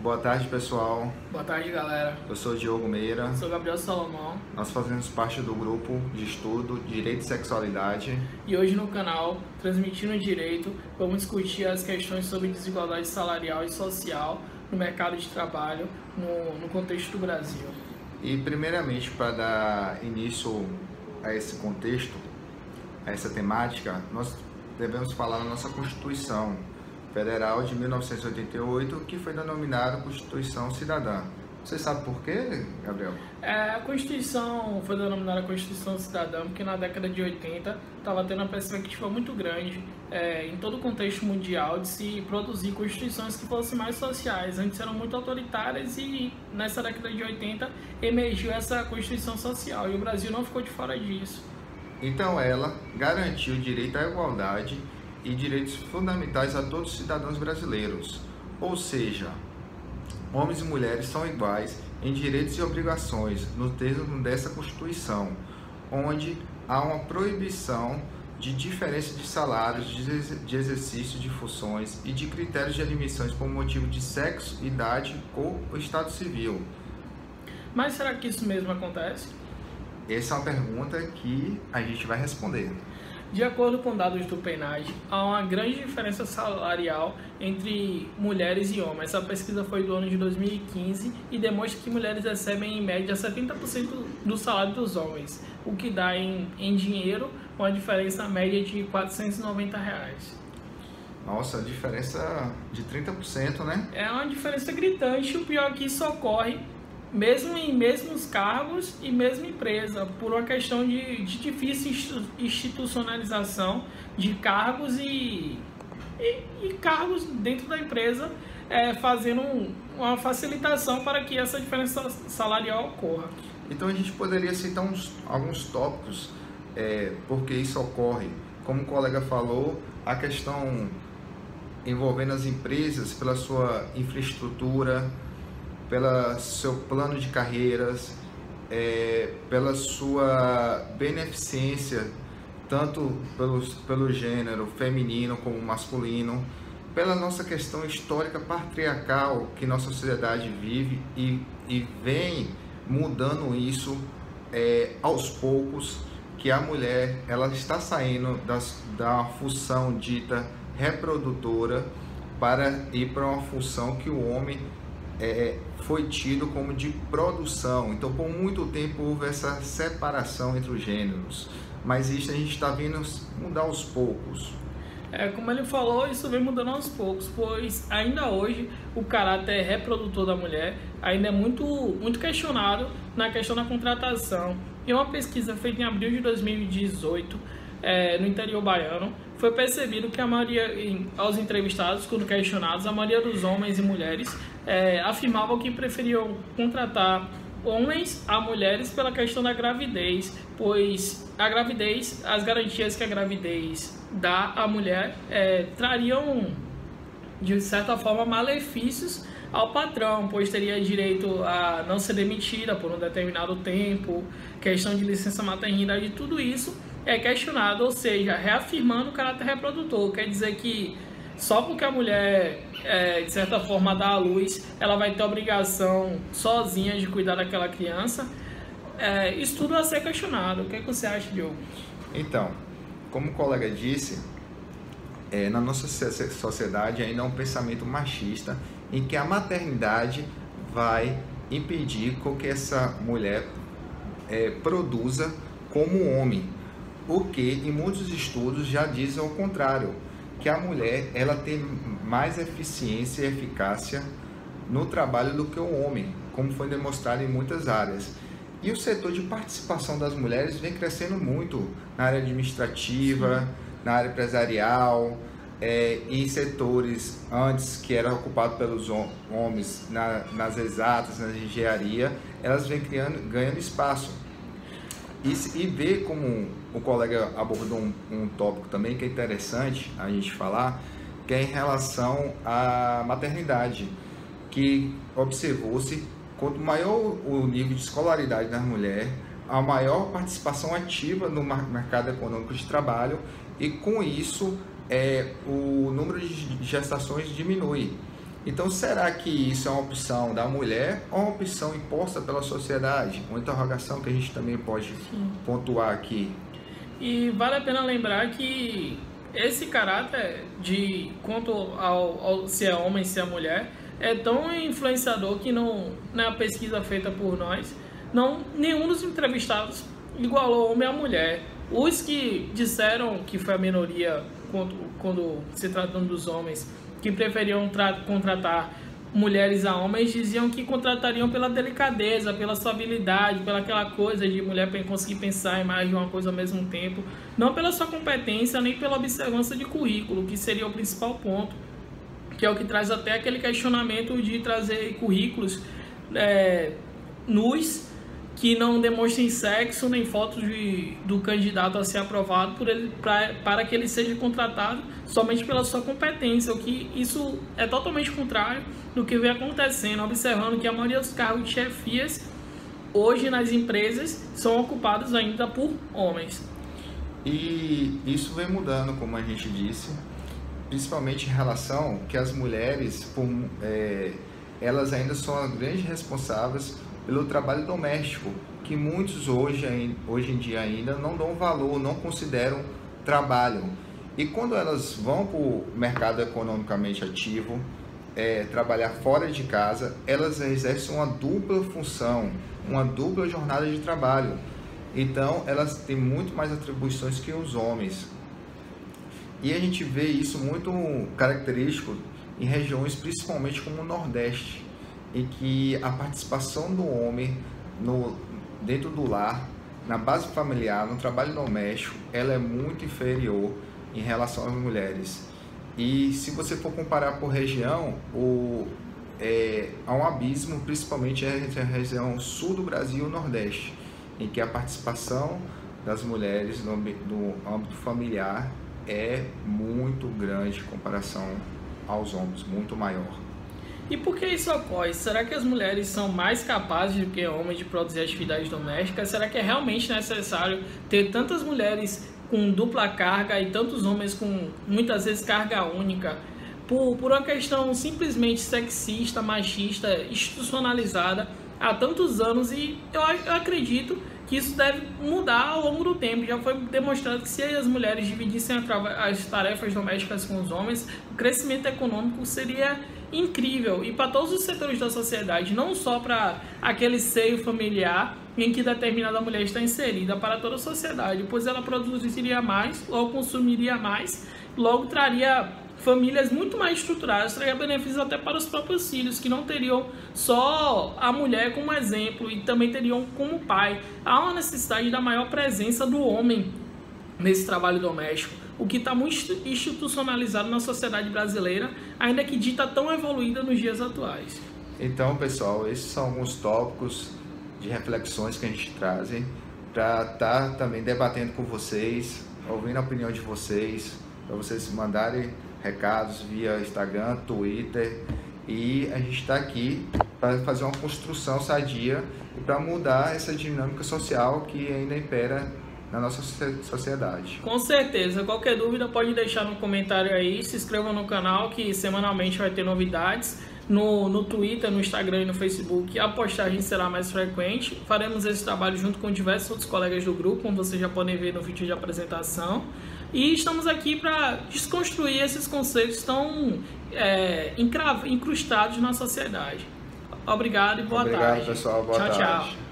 Boa tarde, pessoal. Boa tarde, galera. Eu sou Diogo Meira. Eu sou Gabriel Salomão. Nós fazemos parte do grupo de estudo Direito e Sexualidade. E hoje no canal, Transmitindo Direito, vamos discutir as questões sobre desigualdade salarial e social no mercado de trabalho no contexto do Brasil. E primeiramente, para dar início a esse contexto, a essa temática, nós devemos falar da nossa Constituição Federal de 1988, que foi denominada Constituição Cidadã. Você sabe por quê, Gabriel? A Constituição foi denominada Constituição Cidadã porque na década de 80 estava tendo uma perspectiva muito grande em todo o contexto mundial de se produzir constituições que fossem mais sociais. Antes eram muito autoritárias e nessa década de 80 emergiu essa Constituição Social e o Brasil não ficou de fora disso. Então ela garantiu o direito à igualdade e direitos fundamentais a todos os cidadãos brasileiros, ou seja, homens e mulheres são iguais em direitos e obrigações no termo dessa Constituição, onde há uma proibição de diferença de salários, de exercício de funções e de critérios de admissões por motivo de sexo, idade ou estado civil. Mas será que isso mesmo acontece? Essa é uma pergunta que a gente vai responder. De acordo com dados do PNAD, há uma grande diferença salarial entre mulheres e homens. Essa pesquisa foi do ano de 2015 e demonstra que mulheres recebem em média 70% do salário dos homens, o que dá em dinheiro uma diferença média de R$ 490. Nossa, a diferença de 30%, né? É uma diferença gritante. O pior é que isso ocorre mesmo em mesmos cargos e mesma empresa, por uma questão de difícil institucionalização de cargos e cargos dentro da empresa, fazendo uma facilitação para que essa diferença salarial ocorra. Então a gente poderia citar alguns tópicos porque isso ocorre. Como o colega falou, a questão envolvendo as empresas pela sua infraestrutura, pelo seu plano de carreiras, pela sua beneficência, tanto pelo gênero feminino como masculino, pela nossa questão histórica patriarcal que nossa sociedade vive e vem mudando isso aos poucos, que a mulher ela está saindo da função dita reprodutora para ir para uma função que o homem foi tido como de produção. Então por muito tempo houve essa separação entre os gêneros, mas isso a gente está vendo mudar aos poucos. Como ele falou, isso vem mudando aos poucos, pois ainda hoje o caráter reprodutor da mulher ainda é muito questionado na questão da contratação. Em uma pesquisa feita em abril de 2018 no interior baiano, foi percebido que a maioria, aos entrevistados, quando questionados, a maioria dos homens e mulheres afirmavam que preferiam contratar homens a mulheres pela questão da gravidez, pois a gravidez, as garantias que a gravidez dá à mulher trariam, de certa forma, malefícios ao patrão, pois teria direito a não ser demitida por um determinado tempo, questão de licença maternidade, tudo isso é questionado, ou seja, reafirmando o caráter reprodutor. Quer dizer que só porque a mulher, de certa forma, dá à luz, ela vai ter a obrigação sozinha de cuidar daquela criança. Isso tudo a ser questionado. O que você acha, Diogo? Então, como o colega disse, na nossa sociedade ainda há um pensamento machista em que a maternidade vai impedir que essa mulher produza como um homem. O que em muitos estudos já dizem ao contrário, que a mulher ela tem mais eficiência e eficácia no trabalho do que o homem, como foi demonstrado em muitas áreas. E o setor de participação das mulheres vem crescendo muito na área administrativa, na área empresarial, em setores antes que eram ocupados pelos homens, nas exatas, na engenharia, elas vêm ganhando espaço. E ver como o colega abordou um tópico também que é interessante a gente falar, que é em relação à maternidade, que observou-se quanto maior o nível de escolaridade das mulheres, a maior participação ativa no mercado econômico de trabalho e com isso o número de gestações diminui. Então, será que isso é uma opção da mulher ou uma opção imposta pela sociedade? Uma interrogação que a gente também pode pontuar aqui. E vale a pena lembrar que esse caráter de quanto ao se é homem, se é mulher, é tão influenciador que não, na pesquisa feita por nós, nenhum dos entrevistados igualou homem a mulher. Os que disseram que foi a minoria quando se tratando dos homens, que preferiam contratar mulheres a homens, diziam que contratariam pela delicadeza, pela sua habilidade, pela aquela coisa de mulher conseguir pensar em mais de uma coisa ao mesmo tempo, não pela sua competência, nem pela observância de currículo, que seria o principal ponto, que é o que traz até aquele questionamento de trazer currículos nus, que não demonstrem sexo nem fotos do candidato a ser aprovado para que ele seja contratado somente pela sua competência, o que isso é totalmente contrário do que vem acontecendo, observando que a maioria dos cargos de chefias hoje nas empresas são ocupados ainda por homens. E isso vem mudando, como a gente disse, principalmente em relação que as mulheres, elas ainda são as grandes responsáveis pelo trabalho doméstico, que muitos hoje em dia ainda não dão valor, não consideram trabalho. E quando elas vão para o mercado economicamente ativo, trabalhar fora de casa, elas exercem uma dupla função, uma dupla jornada de trabalho. Então, elas têm muito mais atribuições que os homens. E a gente vê isso muito característico em regiões, principalmente como o Nordeste, em que a participação do homem dentro do lar, na base familiar, no trabalho doméstico, ela é muito inferior em relação às mulheres. E se você for comparar por região, há um abismo, principalmente entre a região sul do Brasil e o Nordeste, em que a participação das mulheres no âmbito familiar é muito grande em comparação aos homens, muito maior. E por que isso ocorre? Será que as mulheres são mais capazes do que homens de produzir atividades domésticas? Será que é realmente necessário ter tantas mulheres com dupla carga e tantos homens com muitas vezes carga única? Por uma questão simplesmente sexista, machista, institucionalizada há tantos anos, e eu acredito que isso deve mudar ao longo do tempo. Já foi demonstrado que se as mulheres dividissem as tarefas domésticas com os homens, o crescimento econômico seria incrível, e para todos os setores da sociedade, não só para aquele seio familiar em que determinada mulher está inserida, para toda a sociedade, pois ela produziria mais, logo consumiria mais, logo traria famílias muito mais estruturadas, traria benefícios até para os próprios filhos, que não teriam só a mulher como exemplo e também teriam como pai. Há uma necessidade da maior presença do homem nesse trabalho doméstico, o que está muito institucionalizado na sociedade brasileira, ainda que dita tão evoluída nos dias atuais. Então, pessoal, esses são alguns tópicos de reflexões que a gente traz para estar também debatendo com vocês, ouvindo a opinião de vocês, para vocês mandarem recados via Instagram, Twitter, e a gente está aqui para fazer uma construção sadia e para mudar essa dinâmica social que ainda impera na nossa sociedade. Com certeza. Qualquer dúvida pode deixar no comentário aí, se inscreva no canal que semanalmente vai ter novidades. No Twitter, no Instagram e no Facebook a postagem será mais frequente. Faremos esse trabalho junto com diversos outros colegas do grupo, como vocês já podem ver no vídeo de apresentação. E estamos aqui para desconstruir esses conceitos tão incrustados na sociedade. Obrigado e boa tarde. Obrigado, pessoal. Boa tarde. Tchau.